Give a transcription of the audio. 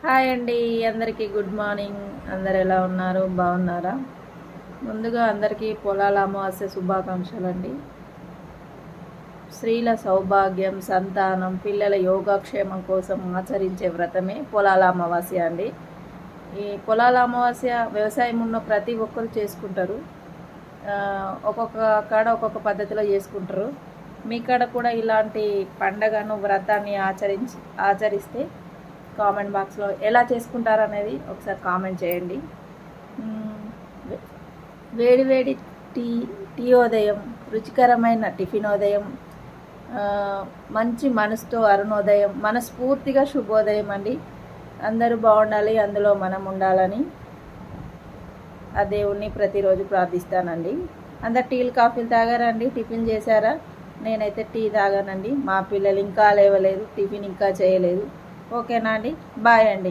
Hi అండి, అందరికీ good morning. అందరు ఎలా ఉన్నారు? బాగున్నారా? ముందుగా అందరికీ పొలాల అమావాస్య శుభాకాంక్షలు అండి. స్త్రీల సౌభాగ్యం, సంతానం, పిల్లల యోగక్షేమం కోసం ఆచరించే వ్రతమే పొలాల అమావాస్య అండి. ఈ పొలాల అమావాస్య వ్యవసాయం ఉన్న ప్రతి ఒక్కరు చేసుకుంటారు. ఒక్కొక్క కాడ ఒక్కొక్క పద్ధతిలో చేసుకుంటారు. మీ కాడ కూడా ఇలాంటి పండగను వ్రతాన్ని ఆచరిస్తే కామెంట్ బాక్స్లో ఎలా చేసుకుంటారు అనేది ఒకసారి కామెంట్ చేయండి. వేడి వేడి టీ ఉదయం, రుచికరమైన టిఫిన్ ఉదయం, మంచి మనసుతో అరుణోదయం, మనస్ఫూర్తిగా శుభోదయం అండి. అందరూ బాగుండాలి, అందులో మనం ఉండాలని ఆ దేవుణ్ణి ప్రతిరోజు ప్రార్థిస్తానండి. అందరు టీలు కాఫీలు తాగారండి? టిఫిన్ చేశారా? నేనైతే టీ తాగానండి. మా పిల్లలు ఇంకా లేవలేదు, టిఫిన్ ఇంకా చేయలేదు. ఓకేనా అండి? బాయ్ అండి.